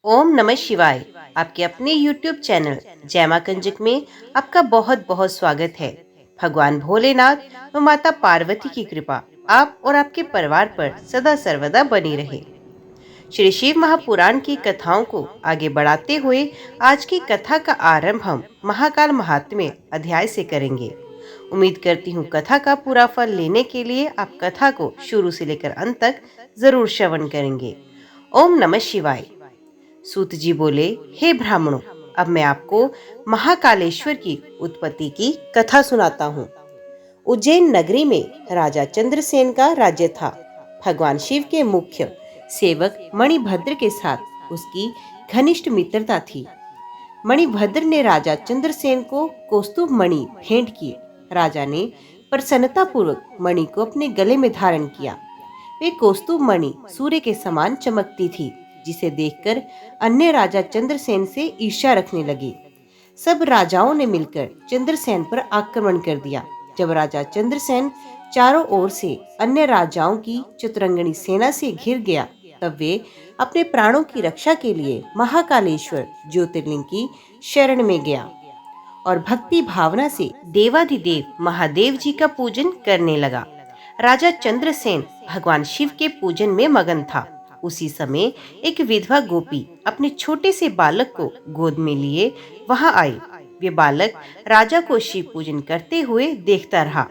ओम नमः शिवाय। आपके अपने YouTube चैनल जय मां कंजक में आपका बहुत बहुत स्वागत है। भगवान भोलेनाथ व माता पार्वती की कृपा आप और आपके परिवार पर सदा सर्वदा बनी रहे। श्री शिव महापुराण की कथाओं को आगे बढ़ाते हुए आज की कथा का आरंभ हम महाकाल महात्म्य अध्याय से करेंगे। उम्मीद करती हूँ कथा का पूरा फल लेने के लिए आप कथा को शुरू से लेकर अंत तक जरूर श्रवण करेंगे। ओम नमः शिवाय। सूत जी बोले, हे ब्राह्मणों, अब मैं आपको महाकालेश्वर की उत्पत्ति की कथा सुनाता हूँ। उज्जैन नगरी में राजा चंद्रसेन का राज्य था। भगवान शिव के मुख्य सेवक मणिभद्र के साथ उसकी घनिष्ठ मित्रता थी। मणिभद्र ने राजा चंद्रसेन को कौस्तुभ मणि भेंट की। राजा ने प्रसन्नता पूर्वक मणि को अपने गले में धारण किया। वे कौस्तुभ मणि सूर्य के समान चमकती थी, जिसे देखकर अन्य राजा चंद्रसेन से ईर्ष्या रखने लगे। सब राजाओं ने मिलकर चंद्रसेन पर आक्रमण कर दिया। जब राजा चंद्रसेन चारों ओर से अन्य राजाओं की चतुरंगनी सेना से घिर गया, तब वे अपने प्राणों की रक्षा के लिए महाकालेश्वर ज्योतिर्लिंग की शरण में गया और भक्ति भावना से देवाधिदेव महादेव जी का पूजन करने लगा। राजा चंद्रसेन भगवान शिव के पूजन में मगन था। उसी समय एक विधवा गोपी अपने छोटे से बालक को गोद में लिए वहां आई। वे बालक राजा को शिव पूजन करते हुए देखता रहा।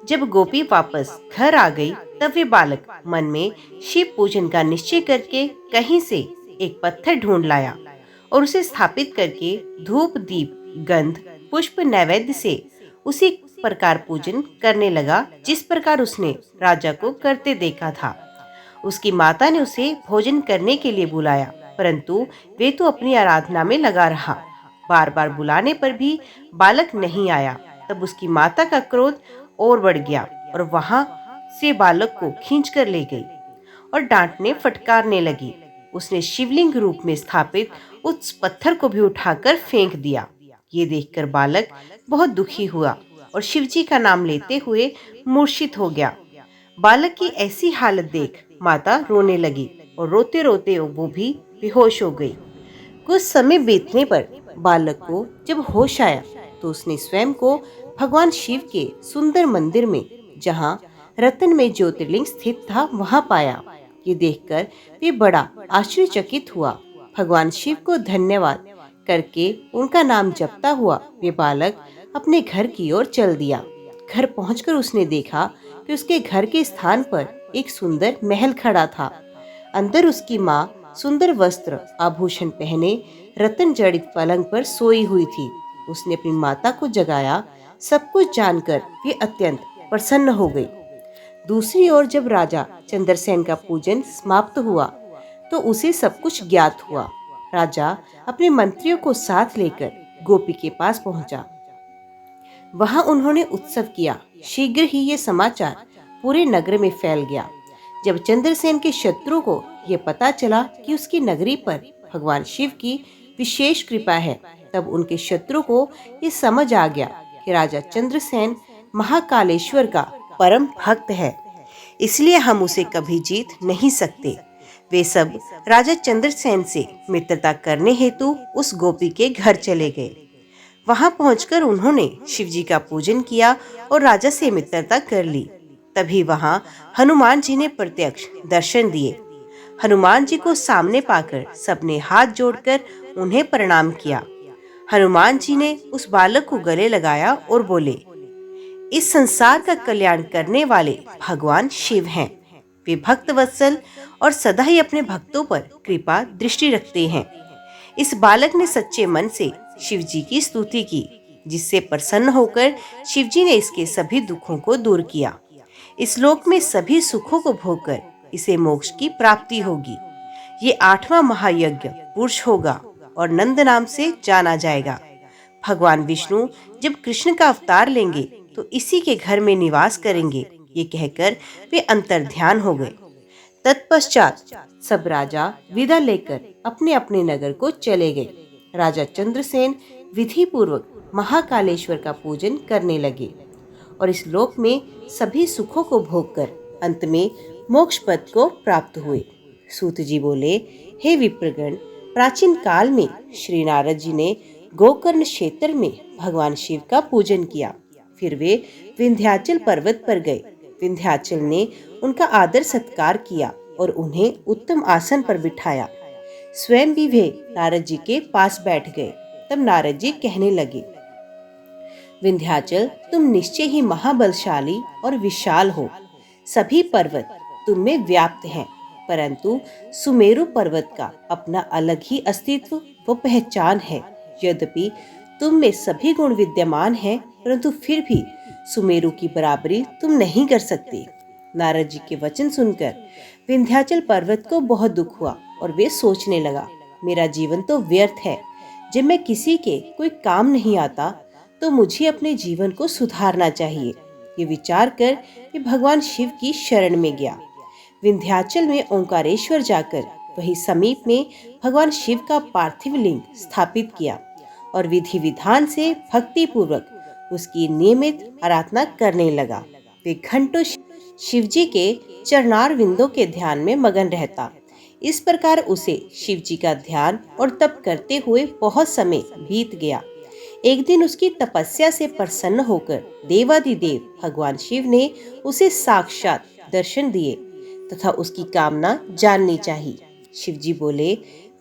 जब गोपी वापस घर आ गई, तब वे बालक मन में शिव पूजन का निश्चय करके कहीं से एक पत्थर ढूंढ लाया और उसे स्थापित करके धूप दीप गंध पुष्प नैवेद्य से उसी प्रकार पूजन करने लगा जिस प्रकार उसने राजा को करते देखा था। उसकी माता ने उसे भोजन करने के लिए बुलाया, परंतु वे तो अपनी आराधना में लगा रहा। बार बार बुलाने पर भी बालक नहीं आया। तब उसकी माता का क्रोध और बढ़ गया और वहां से बालक को खींच कर ले गई और डांटने फटकारने लगी। उसने शिवलिंग रूप में स्थापित उस पत्थर को भी उठाकर फेंक दिया। ये देखकर बालक बहुत दुखी हुआ और शिवजी का नाम लेते हुए मूर्छित हो गया। बालक की ऐसी हालत देख माता रोने लगी और रोते रोते वो भी बेहोश हो गई। कुछ समय बीतने पर बालक को जब होश आया, तो उसने स्वयं को भगवान शिव के सुंदर मंदिर में, जहाँ रतन में ज्योतिर्लिंग स्थित था, वहां पाया। ये देखकर वे बड़ा आश्चर्यचकित हुआ। भगवान शिव को धन्यवाद करके उनका नाम जपता हुआ वे बालक अपने घर की ओर चल दिया। घर पहुंचकर उसने देखा कि उसके घर के स्थान पर एक सुंदर महल खड़ा था। अंदर उसकी माँ सुंदर वस्त्र आभूषण पहने रतन जड़ित पलंग पर सोई हुई थी। उसने अपनी माता को जगाया। सब कुछ जानकर वे अत्यंत प्रसन्न हो गई। दूसरी ओर जब राजा चंद्रसेन का पूजन समाप्त हुआ, तो उसे सब कुछ ज्ञात हुआ। राजा अपने मंत्रियों को साथ लेकर गोपी के पास पहुंचा। वहां उन्होंने उत्सव किया। शीघ्र ही ये समाचार पूरे नगर में फैल गया। जब चंद्रसेन के शत्रु को यह पता चला कि उसकी नगरी पर भगवान शिव की विशेष कृपा है, तब उनके शत्रु को ये समझ आ गया कि राजा चंद्रसेन महाकालेश्वर का परम भक्त है, इसलिए हम उसे कभी जीत नहीं सकते। वे सब राजा चंद्रसेन से मित्रता करने हेतु उस गोपी के घर चले गए। वहां पहुंचकर उन्होंने शिवजी का पूजन किया और राजा से मित्रता कर ली। तभी वहां हनुमान जी ने प्रत्यक्ष दर्शन दिए। हनुमान जी को सामने पाकर सबने हाथ जोड़कर उन्हें प्रणाम किया। हनुमान जी ने उस बालक को गले लगाया और बोले, इस संसार का कल्याण करने वाले भगवान शिव हैं। वे भक्त वत्सल और सदा ही अपने भक्तों पर कृपा दृष्टि रखते हैं। इस बालक ने सच्चे मन से शिवजी की स्तुति की, जिससे प्रसन्न होकर शिवजी ने इसके सभी दुखों को दूर किया। इस लोक में सभी सुखों को भोगकर इसे मोक्ष की प्राप्ति होगी। ये 8वां महायज्ञ पुरुष होगा और नंद नाम से जाना जाएगा। भगवान विष्णु जब कृष्ण का अवतार लेंगे तो इसी के घर में निवास करेंगे। ये कहकर वे अंतर्ध्यान हो गए। तत्पश्चात सब राजा विदा लेकर अपने अपने नगर को चले गए। राजा चंद्रसेन विधि पूर्वक महाकालेश्वर का पूजन करने लगे और इस लोक में सभी सुखों को भोगकर अंत में मोक्ष पद को प्राप्त हुए। सूत जी बोले, हे विप्रगण, प्राचीन काल में श्री नारद जी ने गोकर्ण क्षेत्र में भगवान शिव का पूजन किया। फिर वे विंध्याचल पर्वत पर गए। विंध्याचल ने उनका आदर सत्कार किया और उन्हें उत्तम आसन पर बिठाया। स्वयं भी वे नारद जी के पास बैठ गए। तब नारद जी कहने लगे, विंध्याचल तुम निश्चय ही महाबलशाली और विशाल हो। सभी पर्वत तुम में व्याप्त हैं, परंतु सुमेरु पर्वत का अपना अलग ही अस्तित्व व पहचान है। यद्यपि तुम में सभी गुण विद्यमान हैं, परंतु फिर भी सुमेरु की बराबरी तुम नहीं कर सकते। नारद जी के वचन सुनकर विंध्याचल पर्वत को बहुत दुख हुआ और वे सोचने लगा, मेरा जीवन तो व्यर्थ है। जब मैं किसी के कोई काम नहीं आता तो मुझे अपने जीवन को सुधारना चाहिए। ये विचार कर वे भगवान शिव की शरण में गया। विंध्याचल में ओंकारेश्वर जाकर वही समीप में भगवान शिव का पार्थिव लिंग स्थापित किया और विधि विधान से भक्ति पूर्वक उसकी नियमित आराधना करने लगा। वे घंटों शिव जी के चरणार विंदों के ध्यान में मगन रहता। इस प्रकार उसे शिव जी का ध्यान और तप करते हुए बहुत समय बीत गया। एक दिन उसकी तपस्या से प्रसन्न होकर देवादिदेव भगवान शिव ने उसे साक्षात दर्शन दिए तथा उसकी कामना जाननी चाहिए। शिव जी बोले,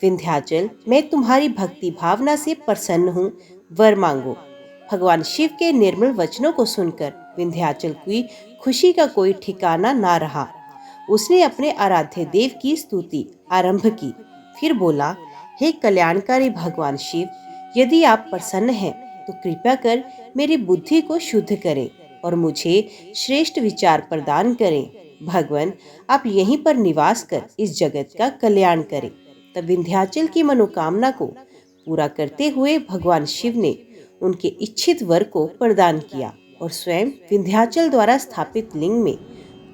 विंध्याचल मैं तुम्हारी भक्ति भावना से प्रसन्न हूँ, वर मांगो। भगवान शिव के निर्मल वचनों को सुनकर विंध्याचल की खुशी का कोई ठिकाना ना रहा। उसने अपने आराध्य देव की स्तुति आरंभ की। फिर बोला, हे कल्याणकारी भगवान शिव, यदि आप प्रसन्न हैं तो कृपया कर मेरी बुद्धि को शुद्ध करें और मुझे श्रेष्ठ विचार प्रदान करें। भगवान आप यहीं पर निवास कर इस जगत का कल्याण करें। तब विंध्याचल की मनोकामना को पूरा करते हुए भगवान शिव ने उनके इच्छित वर को प्रदान किया और स्वयं विंध्याचल द्वारा स्थापित लिंग में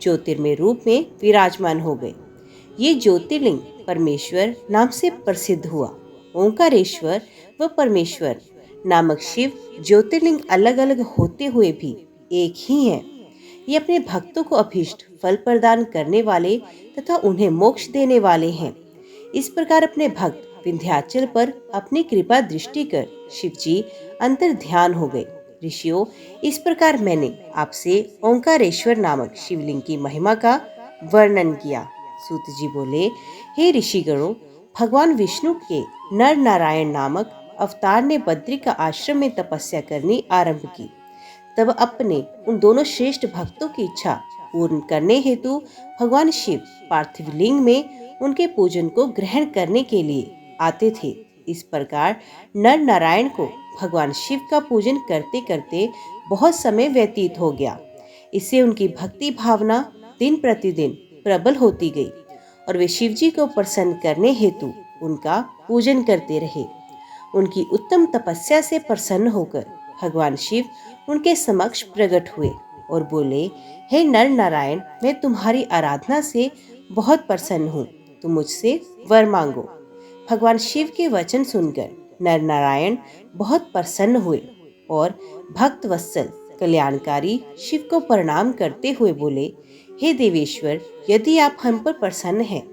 ज्योतिर्मय रूप में विराजमान हो गए। ये ज्योतिर्लिंग परमेश्वर नाम से प्रसिद्ध हुआ। ओंकारेश्वर व परमेश्वर नामक शिव ज्योतिर्लिंग अलग अलग होते हुए भी एक ही हैं। ये अपने भक्तों को अभीष्ट फल प्रदान करने वाले तथा उन्हें मोक्ष देने वाले हैं। इस प्रकार अपने भक्त विंध्याचल पर अपनी कृपा दृष्टि कर शिव जी अंतर ध्यान हो गए। ऋषियों, इस प्रकार मैंने आपसे ओंकारेश्वर नामक शिवलिंग की महिमा का वर्णन किया। सूत जी बोले, हे ऋषिगणों, भगवान विष्णु के नर नारायण नामक अवतार ने बद्री का आश्रम में तपस्या करनी आरंभ की। तब अपने उन दोनों श्रेष्ठ भक्तों की इच्छा पूर्ण करने हेतु भगवान शिव पार्थिव लिंग में उनके पूजन को ग्रहण करने के लिए आते थे। इस प्रकार नर नारायण को भगवान शिव का पूजन करते करते बहुत समय व्यतीत हो गया। इससे उनकी भक्ति भावना दिन प्रतिदिन प्रबल होती गई और वे शिव जी को प्रसन्न करने हेतु उनका पूजन करते रहे। उनकी उत्तम तपस्या से प्रसन्न होकर भगवान शिव उनके समक्ष प्रकट हुए और बोले, हे नर नारायण, मैं तुम्हारी आराधना से बहुत प्रसन्न हूँ, तुम मुझसे वर मांगो। भगवान शिव के वचन सुनकर नर नारायण बहुत प्रसन्न हुए और भक्त वत्सल कल्याणकारी शिव को प्रणाम करते हुए बोले, हे देवेश्वर, यदि आप हम पर प्रसन्न हैं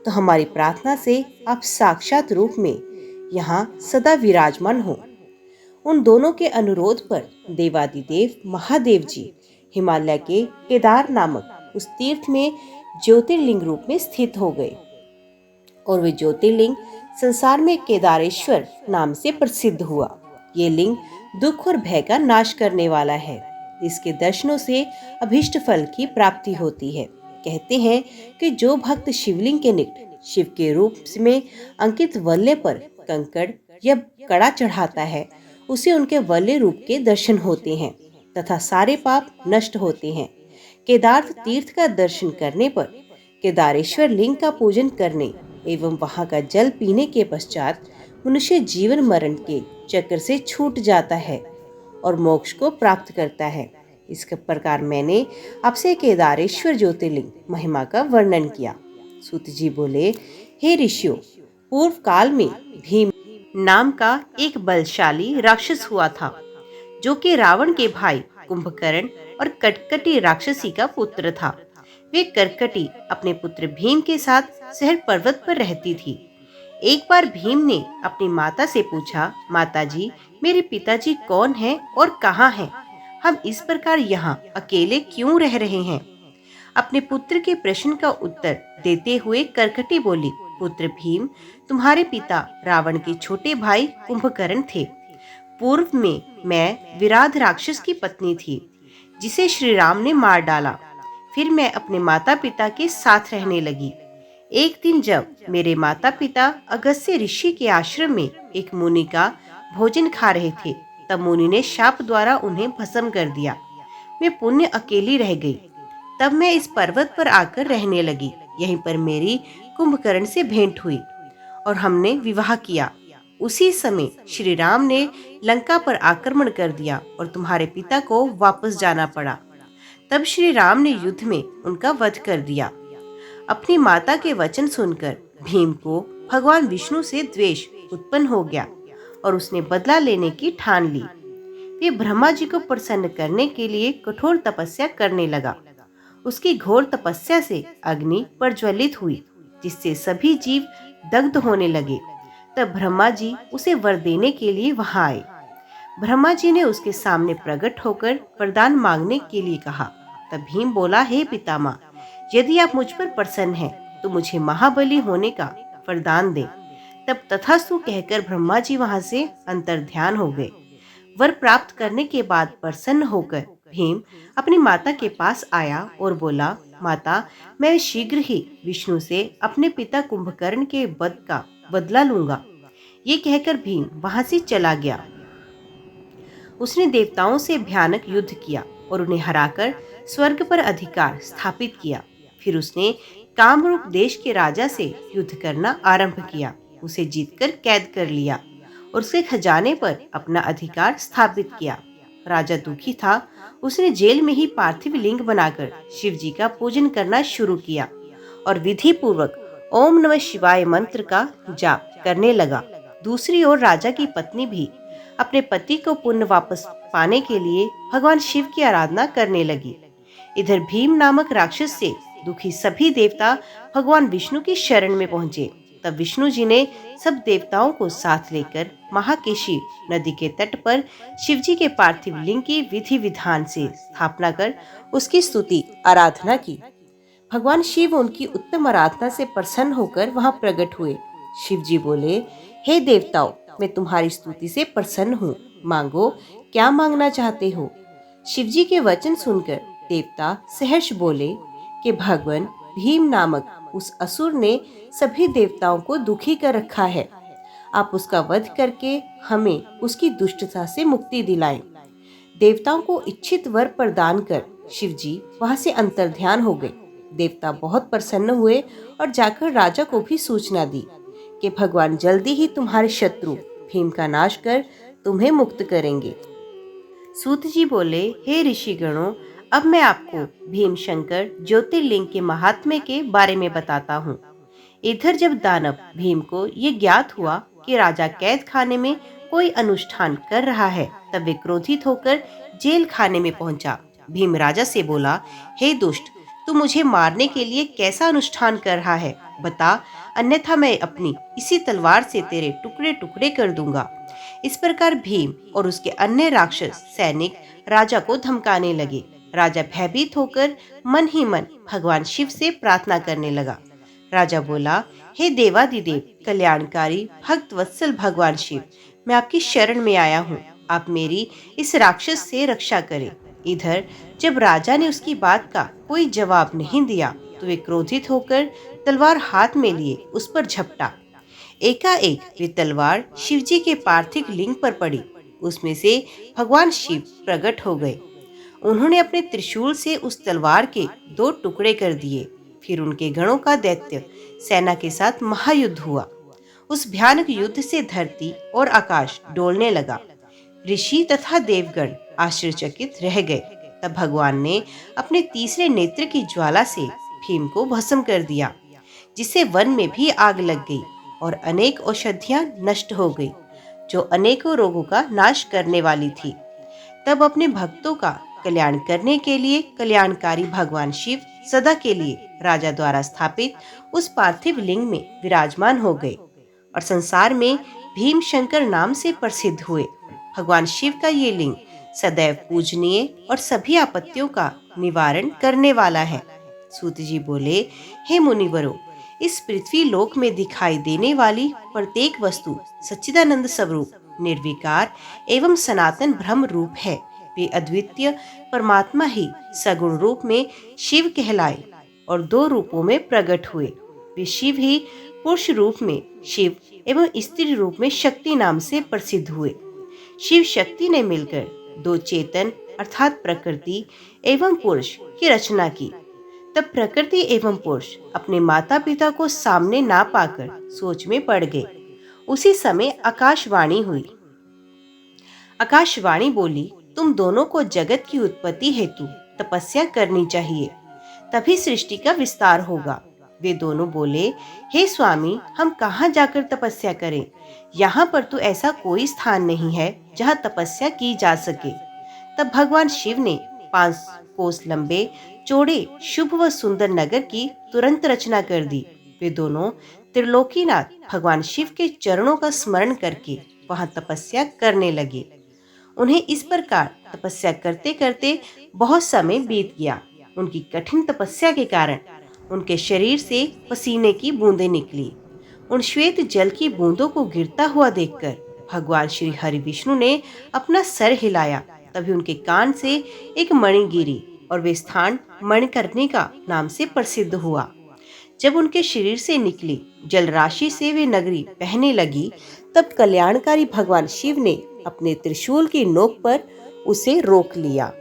तो हमारी प्रार्थना से आप साक्षात रूप में यहाँ सदा विराजमान हो। उन दोनों के अनुरोध पर देवादिदेव महादेव जी हिमालय के केदार नामक उस तीर्थ में ज्योतिर्लिंग रूप में स्थित हो गए और वे ज्योतिर्लिंग संसार में केदारेश्वर नाम से प्रसिद्ध हुआ। ये लिंग दुख और भय का नाश करने वाला है। इसके दर्शनों से अभीष्ट फल की प्राप्ति होती है। कहते हैं कि जो भक्त शिवलिंग के निकट शिव के रूप में अंकित वल्ले पर कंकड़ या कड़ा चढ़ाता है, उसे उनके वल्ले रूप के दर्शन होते हैं तथा सारे पाप नष्ट होते हैं। केदार तीर्थ का दर्शन करने पर केदारेश्वर लिंग का पूजन करने एवं वहां का जल पीने के पश्चात मनुष्य जीवन मरण के चक्र से छूट जाता है और मोक्ष को प्राप्त करता है। इस प्रकार मैंने आपसे केदारेश्वर ज्योतिर्लिंग महिमा का वर्णन किया। सूत जी बोले, हे ऋषियों, पूर्व काल में भीम नाम का एक बलशाली राक्षस हुआ था, जो कि रावण के भाई कुंभकर्ण और कटकटी राक्षसी का पुत्र था। वे करकटी अपने पुत्र भीम के साथ शहर पर्वत पर रहती थी। एक बार भीम ने अपनी माता से पूछा, माता जी, मेरे पिताजी कौन हैं और कहाँ हैं? हम इस प्रकार यहाँ अकेले क्यों रह रहे हैं? अपने पुत्र के प्रश्न का उत्तर देते हुए करकटी बोली, पुत्र भीम, तुम्हारे पिता रावण के छोटे भाई कुंभकर्ण थे। पूर्व में मैं विराध राक्षस की पत्नी थी, जिसे श्री राम ने मार डाला। फिर मैं अपने माता पिता के साथ रहने लगी। एक दिन जब मेरे माता पिता अगस्त्य ऋषि के आश्रम में एक मुनि का भोजन खा रहे थे, तब मुनि ने शाप द्वारा उन्हें भस्म कर दिया। मैं पुण्य अकेली रह गई। तब मैं इस पर्वत पर आकर रहने लगी। यहीं पर मेरी कुंभकर्ण से भेंट हुई और हमने विवाह किया। उसी समय श्री राम ने लंका पर आक्रमण कर दिया और तुम्हारे पिता को वापस जाना पड़ा। तब श्री राम ने युद्ध में उनका वध कर दिया। अपनी माता के वचन सुनकर भीम को भगवान विष्णु से द्वेष उत्पन्न हो गया और उसने बदला लेने की ठान ली। वे ब्रह्मा जी को प्रसन्न करने के लिए कठोर तपस्या करने लगा। उसकी घोर तपस्या से अग्नि प्रज्वलित हुई, जिससे सभी जीव दग्ध होने लगे। तब ब्रह्मा जी उसे वर देने के लिए वहां आए। ब्रह्मा जी ने उसके सामने प्रकट होकर वरदान मांगने के लिए कहा। तब भीम बोला, हे पितामह, यदि आप मुझ पर प्रसन्न हैं तो मुझे महाबली होने का वरदान दें। तब तथास्तु कहकर ब्रह्मा जी वहां से अंतर्ध्यान हो गए। वर प्राप्त करने के बाद प्रसन्न होकर भीम अपनी माता के पास आया और बोला, माता, मैं शीघ्र ही विष्णु से अपने पिता कुंभकर्ण के वध का बदला लूंगा। ये कहकर भीम वहां से चला गया। उसने देवताओं से भयानक युद्ध किया और उन्हें हराकर स्वर्ग पर अधिकार स्थापित किया। फिर उसने कामरूप देश के राजा से युद्ध करना आरंभ किया। उसे जीतकर कैद कर लिया और उसके खजाने पर अपना अधिकार स्थापित किया। राजा दुखी था। उसने जेल में ही पार्थिव लिंग बनाकर शिव जी का पूजन करना शुरू किया और विधि पूर्वक ओम नमः शिवाय मंत्र का जाप करने लगा। दूसरी ओर राजा की पत्नी भी अपने पति को पुण्य वापस पाने के लिए भगवान शिव की आराधना करने लगी। इधर भीम नामक राक्षस से दुखी सभी देवता भगवान विष्णु की शरण में पहुंचे। तब विष्णु जी ने सब देवताओं को साथ लेकर महाकेशी नदी के तट पर शिवजी के पार्थिव लिंग की विधि विधान से स्थापना कर उसकी स्तुति आराधना की। भगवान शिव उनकी उत्तम आराधना से प्रसन्न होकर वहां प्रकट हुए। शिव जी बोले, हे देवताओं, मैं तुम्हारी स्तुति से प्रसन्न हूँ। मांगो, क्या मांगना चाहते हो? शिव जी के वचन सुनकर देवता सहर्ष बोले कि भगवान भीम नामक उस असुर ने सभी देवताओं को दुखी कर रखा है। आप उसका वध करके हमें उसकी दुष्टता से मुक्ति दिलाएं। देवताओं को इच्छित वर प्रदान कर शिवजी वहां से अंतर्ध्यान हो गए। देवता बहुत प्रसन्न हुए और जाकर राजा को भी सूचना दी कि भगवान जल्दी ही तुम्हारे शत्रु भीम का नाश कर तुम्हें मुक्त करेंगे। सूत जी बोले, हे ऋषिगणों, अब मैं आपको भीम शंकर ज्योतिर्लिंग के महात्म्य के बारे में बताता हूँ। इधर जब दानव भीम को ये ज्ञात हुआ कि राजा कैद खाने में कोई अनुष्ठान कर रहा है, तब वे क्रोधित होकर जेल खाने में पहुंचा। भीम राजा से बोला, हे दुष्ट, तू मुझे मारने के लिए कैसा अनुष्ठान कर रहा है? बता, अन्यथा मैं अपनी इसी तलवार से तेरे टुकड़े टुकड़े कर दूंगा। इस प्रकार भीम और उसके अन्य राक्षस सैनिक राजा को धमकाने लगे। राजा भयभीत होकर मन ही मन भगवान शिव से प्रार्थना करने लगा। राजा बोला, हे देवादिदेव, कल्याणकारी भक्त वत्सल भगवान शिव, मैं आपकी शरण में आया हूँ। आप मेरी इस राक्षस से रक्षा करें। इधर जब राजा ने उसकी बात का कोई जवाब नहीं दिया तो वे क्रोधित होकर तलवार हाथ में लिए उस पर झपटा। एकाएक वे तलवार शिवजी के पार्थिव लिंग पर पड़ी। उसमें से भगवान शिव प्रकट हो गए। उन्होंने अपने त्रिशूल से उस तलवार के 2 टुकड़े कर दिए। फिर उनके गणों का दैत्य सेना के साथ महायुद्ध हुआ। उस भयानक युद्ध से धरती और आकाश डोलने लगा। ऋषि तथा देवगण आश्चर्यचकित रह गए। तब भगवान ने अपने तीसरे नेत्र की ज्वाला से भीम को भस्म कर दिया, जिससे वन में भी आग लग गई और अनेक औषधियां नष्ट हो गई, जो अनेकों रोगों का नाश करने वाली थी। तब अपने भक्तों का कल्याण करने के लिए कल्याणकारी भगवान शिव सदा के लिए राजा द्वारा स्थापित उस पार्थिव लिंग में विराजमान हो गए। और संसार में भीम शंकर नाम से प्रसिद्ध हुए। भगवान शिव का ये लिंग सदैव पूजनीय और सभी आपत्तियों का निवारण करने वाला है। सूत जी बोले, हे मुनिवरों, इस पृथ्वी लोक में दिखाई देने वाली प्रत्येक वस्तु सच्चिदानंद स्वरूप, निर्विकार एवं सनातन ब्रह्म रूप है। वे अद्वितीय परमात्मा ही सगुण रूप में शिव कहलाए और दो रूपों में प्रकट हुए। वे शिव ही पुरुष रूप में शिव एवं स्त्री रूप में शक्ति नाम से प्रसिद्ध हुए। शिव शक्ति ने मिलकर दो चेतन अर्थात प्रकृति एवं पुरुष की रचना की। तब प्रकृति एवं पुरुष अपने माता पिता को सामने ना पाकर सोच में पड़ गए। उसी समय आकाशवाणी हुई। आकाशवाणी बोली, तुम दोनों को जगत की उत्पत्ति हेतु तपस्या करनी चाहिए, तभी सृष्टि का विस्तार होगा। वे दोनों बोले, हे स्वामी, हम कहाँ जाकर तपस्या करें? यहाँ पर तो ऐसा कोई स्थान नहीं है जहाँ तपस्या की जा सके। तब भगवान शिव ने 5 कोस लंबे चौड़े शुभ व सुंदर नगर की तुरंत रचना कर दी। वे दोनों त्रिलोकीनाथ भगवान शिव के चरणों का स्मरण करके वहां तपस्या करने लगे। उन्हें इस प्रकार तपस्या करते करते बहुत समय बीत गया। उनकी कठिन तपस्या के कारण उनके शरीर से पसीने की बूंदें निकली। उन श्वेत जल की बूंदों को गिरता हुआ देखकर भगवान श्री हरि विष्णु ने अपना सर हिलाया। तभी उनके कान से एक मणि गिरी और वे स्थान मणिकर्णिका नाम से प्रसिद्ध हुआ। जब उनके शरीर से निकली जल राशि से वे नगरी बहने लगी, तब कल्याणकारी भगवान शिव ने अपने त्रिशूल की नोक पर उसे रोक लिया।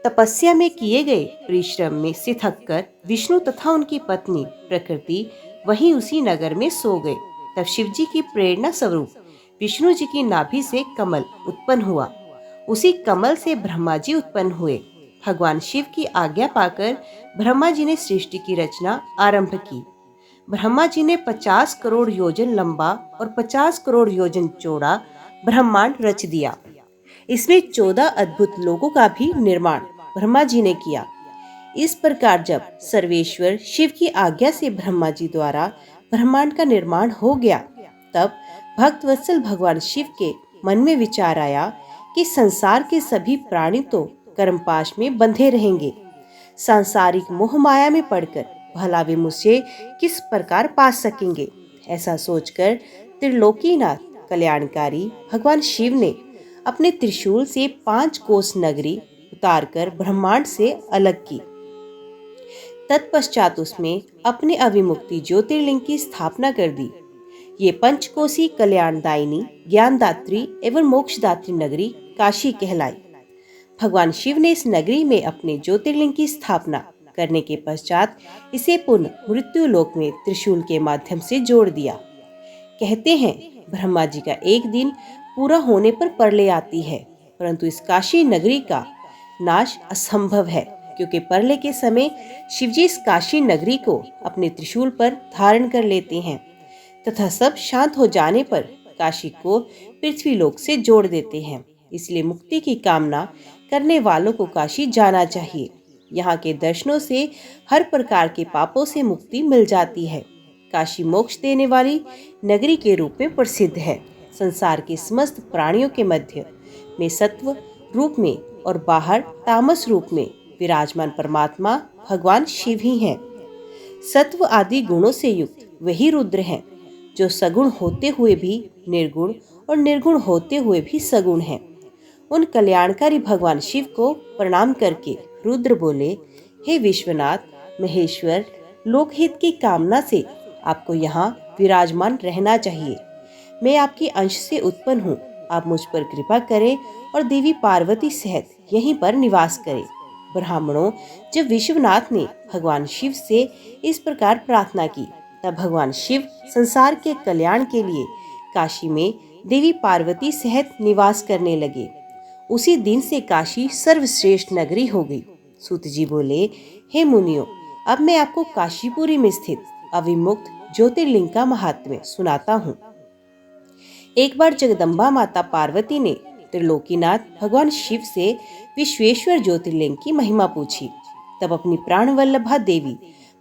तपस्या में किए गए परिश्रम में से थककर विष्णु तथा उनकी पत्नी प्रकृति वहीं उसी नगर में सो गए। तब शिव जी की प्रेरणा स्वरूप विष्णु जी की नाभि से कमल उत्पन्न हुआ। उसी कमल से ब्रह्मा जी उत्पन्न हुए। भगवान शिव की आज्ञा पाकर ब्रह्मा जी ने सृष्टि की रचना आरंभ की। ब्रह्मा जी ने 50 करोड़ योजन लंबा और 50 करोड़ योजन चौड़ा ब्रह्मांड रच दिया। इसमें 14 अद्भुत लोगों का भी निर्माण ब्रह्मा जी ने किया। इस प्रकार जब सर्वेश्वर शिव की आज्ञा से ब्रह्मा जी द्वारा ब्रह्मांड का निर्माण हो गया, तब भक्त वत्सल भगवान शिव के मन में विचार आया कि संसार के सभी प्राणी तो कर्मपाश में बंधे रहेंगे। सांसारिक मोह माया में पड़कर भला वे मुझसे किस प्रकार पा सकेंगे। ऐसा सोचकर त्रिलोकीनाथ कल्याणकारी भगवान शिव ने अपने त्रिशूल से 5 कोस नगरी उतारकर ब्रह्मांड से अलग की। तत्पश्चात उसमें अपने अविमुक्ति ज्योतिर्लिंग की स्थापना कर दी। ये पंचकोसी कल्याणदायिनी ज्ञानदात्री एवं मोक्षदात्री नगरी काशी कहलाई। भगवान शिव ने इस नगरी में अपने ज्योतिर्लिंग की स्थापना करने के पश्चात इसे पुनः मृत्यु लोक में त्रिशूल के माध्यम से जोड़ दिया। कहते हैं ब्रह्मा जी का एक दिन पूरा होने पर प्रलय आती है, परंतु इस काशी नगरी का नाश असंभव है, क्योंकि प्रलय के समय शिवजी इस काशी नगरी को अपने त्रिशूल पर धारण कर लेते हैं तथा सब शांत हो जाने पर काशी को पृथ्वी लोक से जोड़ देते हैं। इसलिए मुक्ति की कामना करने वालों को काशी जाना चाहिए। यहाँ के दर्शनों से हर प्रकार के पापों से मुक्ति मिल जाती है। काशी मोक्ष देने वाली नगरी के रूप में प्रसिद्ध है। संसार के समस्त प्राणियों के मध्य में सत्व रूप में और बाहर तामस रूप में विराजमान परमात्मा भगवान शिव ही हैं। सत्व आदि गुणों से युक्त वही रुद्र हैं, जो सगुण होते हुए भी निर्गुण और निर्गुण होते हुए भी सगुण हैं। उन कल्याणकारी भगवान शिव को प्रणाम करके रुद्र बोले, हे विश्वनाथ महेश्वर, लोकहित की कामना से आपको यहाँ विराजमान रहना चाहिए। मैं आपके अंश से उत्पन्न हूँ। आप मुझ पर कृपा करें और देवी पार्वती सहित यहीं पर निवास करें। ब्राह्मणों, जब विश्वनाथ ने भगवान शिव से इस प्रकार प्रार्थना की, तब भगवान शिव संसार के कल्याण के लिए काशी में देवी पार्वती सहित निवास करने लगे। उसी दिन से काशी सर्वश्रेष्ठ नगरी हो गई। सूत जी बोले, हे मुनियों, अब मैं आपको काशीपुरी में स्थित अविमुक्त ज्योतिर्लिंग का महात्म्य सुनाता हूँ। एक बार जगदम्बा माता पार्वती ने त्रिलोकीनाथ भगवान शिव से विश्वेश्वर ज्योतिर्लिंग की महिमा पूछी। तब अपनी प्राण वल्लभा देवी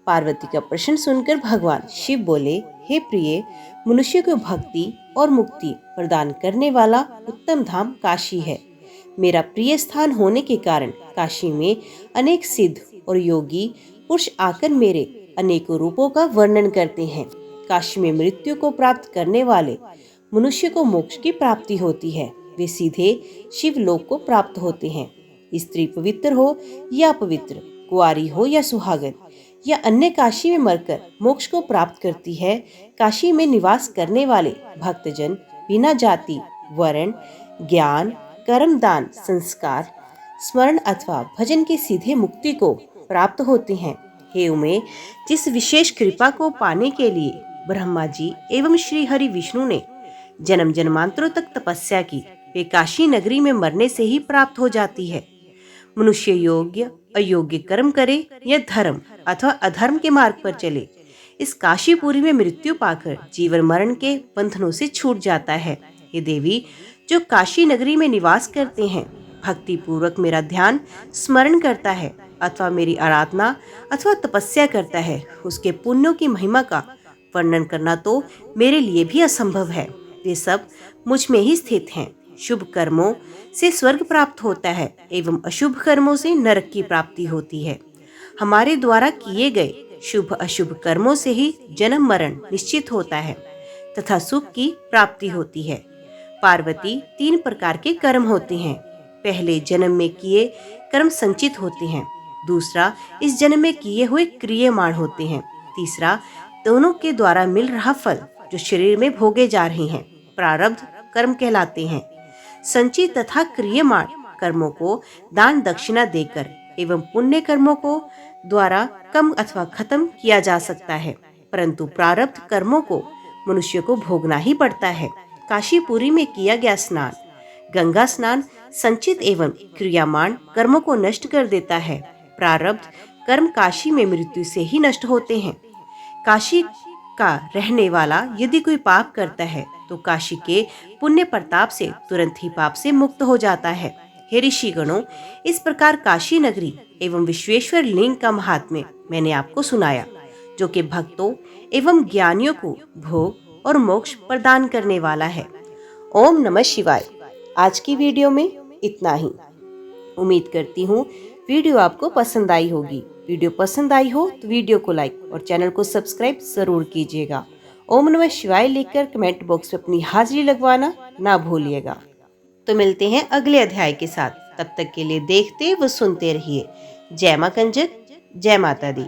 पार्वती का प्रश्न सुनकर भगवान शिव बोले, हे प्रिय, मनुष्य को भक्ति और मुक्ति प्रदान करने वाला उत्तम धाम काशी है। मेरा प्रिय स्थान होने के कारण काशी में अनेक सिद्ध और योगी पुरुष आकर मेरे अनेकों रूपों का वर्णन करते हैं। काशी में मृत्यु को प्राप्त करने वाले मनुष्य को मोक्ष की प्राप्ति होती है। वे सीधे शिवलोक को प्राप्त होते हैं। स्त्री पवित्र हो या अपवित्र, कुंवारी हो या सुहागन या अन्य, काशी में मरकर मोक्ष को प्राप्त करती है। काशी में निवास करने वाले भक्तजन बिना जाति, वर्ण, ज्ञान, कर्म, दान, संस्कार, स्मरण अथवा भजन के सीधे मुक्ति को प्राप्त होते हैं। हे उमे, जिस विशेष कृपा को पाने के लिए ब्रह्मा जी एवं श्री हरि विष्णु ने जन्म जन्मांतरों तक तपस्या की, वे काशी नगरी में मरने से ही प्राप्त हो जाती है। मनुष्य योग्य अयोग्य कर्म करे या धर्म अथवा अधर्म के मार्ग पर चले, इस काशीपुरी में मृत्यु पाकर जीवन मरण के बंधनों से छूट जाता है। ये देवी, जो काशी नगरी में निवास करते हैं, भक्ति पूर्वक मेरा ध्यान स्मरण करता है अथवा मेरी आराधना अथवा तपस्या करता है, उसके पुण्यों की महिमा का वर्णन करना तो मेरे लिए भी असंभव है। वे सब मुझ में ही स्थित हैं। शुभ कर्मों से स्वर्ग प्राप्त होता है एवं अशुभ कर्मों से नरक की प्राप्ति होती है। हमारे द्वारा किए गए शुभ अशुभ कर्मों से ही जन्म मरण निश्चित होता है तथा सुख की प्राप्ति होती है। पार्वती, 3 प्रकार के कर्म होते हैं। पहले जन्म में किए कर्म संचित होते हैं। दूसरा, इस जन्म में किए हुए क्रियमाण होते हैं। तीसरा, दोनों के द्वारा मिल रहा फल जो शरीर में भोगे जा रहे हैं, प्रारब्ध कर्म कहलाते हैं। संचित तथा क्रियमाण कर्मों को दान दक्षिणा देकर एवं पुण्य कर्मों को द्वारा कम अथवा खत्म किया जा सकता है, परंतु प्रारब्ध कर्मों को मनुष्य को भोगना ही पड़ता है। काशीपुरी में किया गया स्नान, गंगा स्नान, संचित एवं क्रियामाण कर्मों को नष्ट कर देता है। प्रारब्ध कर्म काशी में मृत्यु से ही नष्ट होते हैं। काशी का रहने वाला यदि कोई पाप करता है तो काशी के पुण्य प्रताप से तुरंत ही पाप से मुक्त हो जाता है। हे ऋषिगणों, इस प्रकार काशी नगरी एवं विश्वेश्वर लिंग का महात्म्य मैंने आपको सुनाया, जो कि भक्तों एवं ज्ञानियों को भोग और मोक्ष प्रदान करने वाला है। ओम नमः शिवाय। आज की वीडियो में इतना ही। उम्मीद करती हूँ वीडियो आपको पसंद आई होगी। वीडियो पसंद आई हो तो वीडियो को लाइक और चैनल को सब्सक्राइब जरूर कीजिएगा। ओम नमः शिवाय लिखकर कमेंट बॉक्स में अपनी हाजिरी लगवाना ना भूलिएगा। तो मिलते हैं अगले अध्याय के साथ। तब तक के लिए देखते व सुनते रहिए। जय मां कंजक, जय माता दी।